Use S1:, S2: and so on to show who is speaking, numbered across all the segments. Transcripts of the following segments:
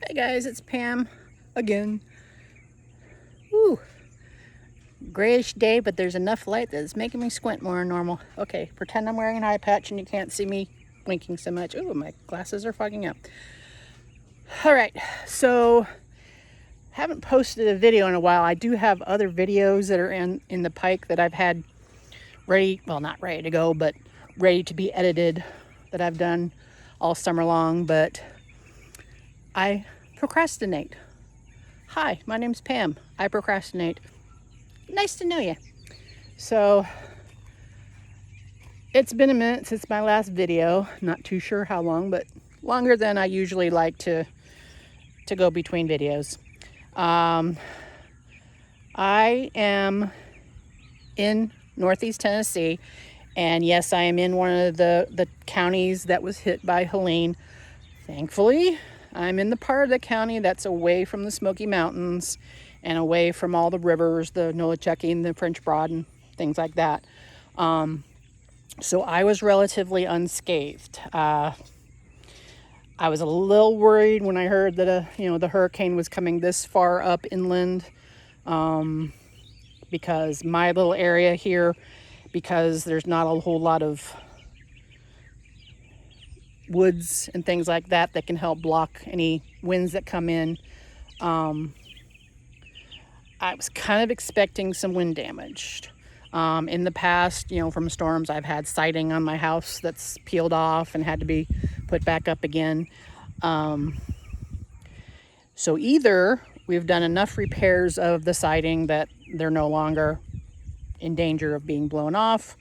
S1: Hey guys, it's Pam again. Woo! Grayish day, but there's enough light that it's making me squint more than normal. Okay, pretend I'm wearing an eye patch and you can't see me blinking so much. Ooh, my glasses are fogging up. Alright, so haven't posted a video in a while. I do have other videos that are in the pike that I've had ready, well, not ready to go, but ready to be edited that I've done all summer long, but I procrastinate. Hi, my name's Pam. I procrastinate. Nice to know you. So, it's been a minute since my last video. Not too sure how long, but longer than I usually like to go between videos. I am in Northeast Tennessee, and yes, I am in one of the counties that was hit by Helene. Thankfully, I'm in the part of the county that's away from the Smoky Mountains and away from all the rivers, the Nolichucky and the French Broad and things like that. So I was relatively unscathed. I was a little worried when I heard that the hurricane was coming this far up inland, because my little area here, because there's not a whole lot of woods and things like that can help block any winds that come in. I was kind of expecting some wind damage. In the past, from storms, I've had siding on my house that's peeled off and had to be put back up again. So either we've done enough repairs of the siding that they're no longer in danger of being blown off.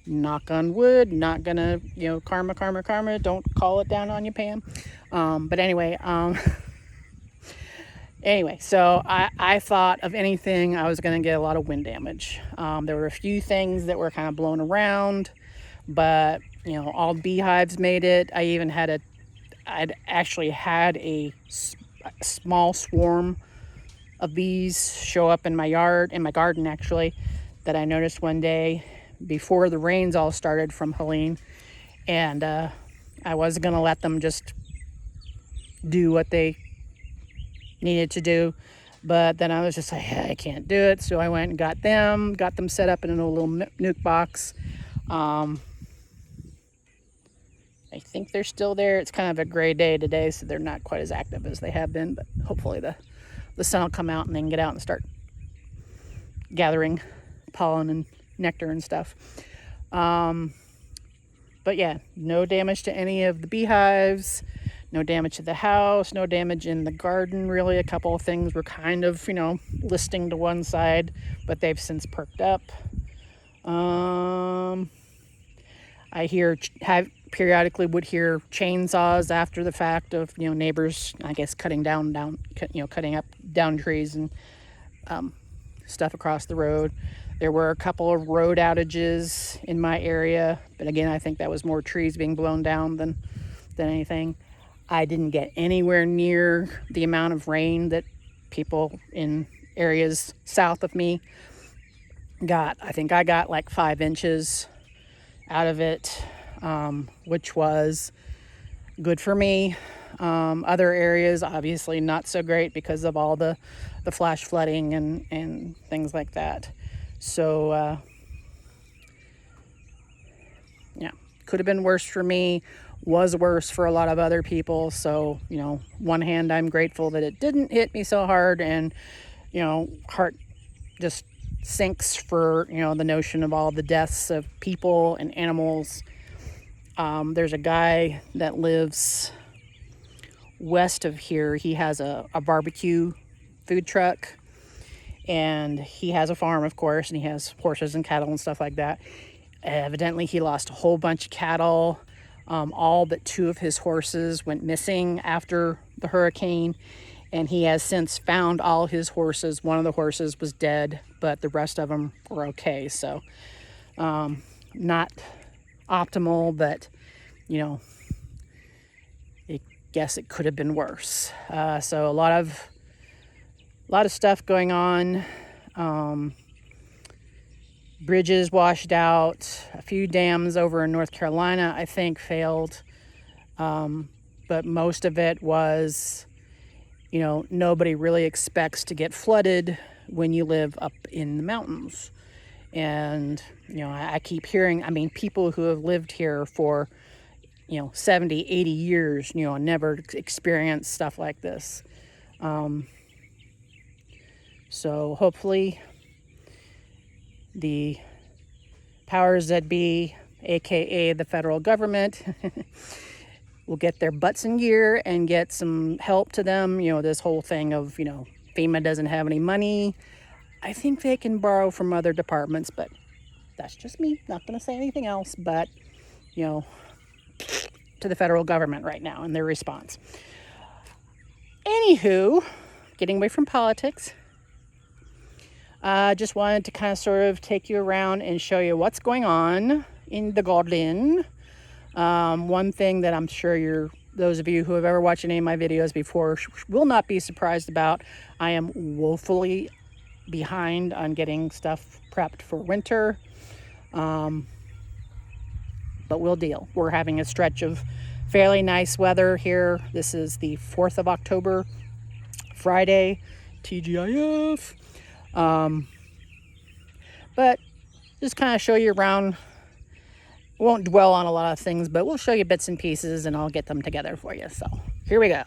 S1: Knock on wood, not gonna, karma, don't call it down on you, Pam. But anyway, so I thought of anything, I was going to get a lot of wind damage. There were a few things that were kind of blown around, but, all beehives made it. I'd actually had a small swarm of bees show up in my garden actually, that I noticed one day before the rains all started from Helene. And I was going to let them just do what they needed to do, but then I was just like, I can't do it. So I went and got them set up in a little nuke box. I think they're still there. It's kind of a gray day today, so they're not quite as active as they have been, but hopefully the sun will come out and they can get out and start gathering pollen and nectar and stuff. But yeah, no damage to any of the beehives. No damage to the house, no damage in the garden, really. A couple of things were kind of, listing to one side, but they've since perked up. I periodically would hear chainsaws after the fact of, neighbors, I guess, cutting up down trees and stuff across the road. There were a couple of road outages in my area, but again, I think that was more trees being blown down than anything. I didn't get anywhere near the amount of rain that people in areas south of me got. I think I got like 5 inches out of it, which was good for me. Other areas, obviously not so great because of all the flash flooding and things like that. So, yeah, could have been worse for me. Was worse for a lot of other people. So, one hand, I'm grateful that it didn't hit me so hard, and, heart just sinks for, the notion of all the deaths of people and animals. There's a guy that lives west of here. He has a barbecue food truck, and he has a farm, of course, and he has horses and cattle and stuff like that. Evidently, he lost a whole bunch of cattle. All but 2 of his horses went missing after the hurricane, and he has since found all his horses. One of the horses was dead, but the rest of them were okay. So, not optimal, but, I guess it could have been worse. So a lot of stuff going on. Bridges washed out. A few dams over in North Carolina, I think, failed. But most of it was you know, nobody really expects to get flooded when you live up in the mountains. And, you know, I keep hearing, I mean, people who have lived here for, you know, 70, 80 years, you know, never experienced stuff like this. So hopefully the powers that be, aka the federal government, will get their butts in gear and get some help to them. You know, this whole thing of, you know, FEMA doesn't have any money. I think they can borrow from other departments, but that's just me. Not going to say anything else, but, you know, to the federal government right now and their response. Anywho, getting away from politics, just wanted to kind of sort of take you around and show you what's going on in the garden. One thing that I'm sure those of you who have ever watched any of my videos before will not be surprised about, I am woefully behind on getting stuff prepped for winter. But we'll deal. We're having a stretch of fairly nice weather here. This is the 4th of October, Friday, TGIF. But just kind of show you around. Won't dwell on a lot of things, but we'll show you bits and pieces and I'll get them together for you. So here we go.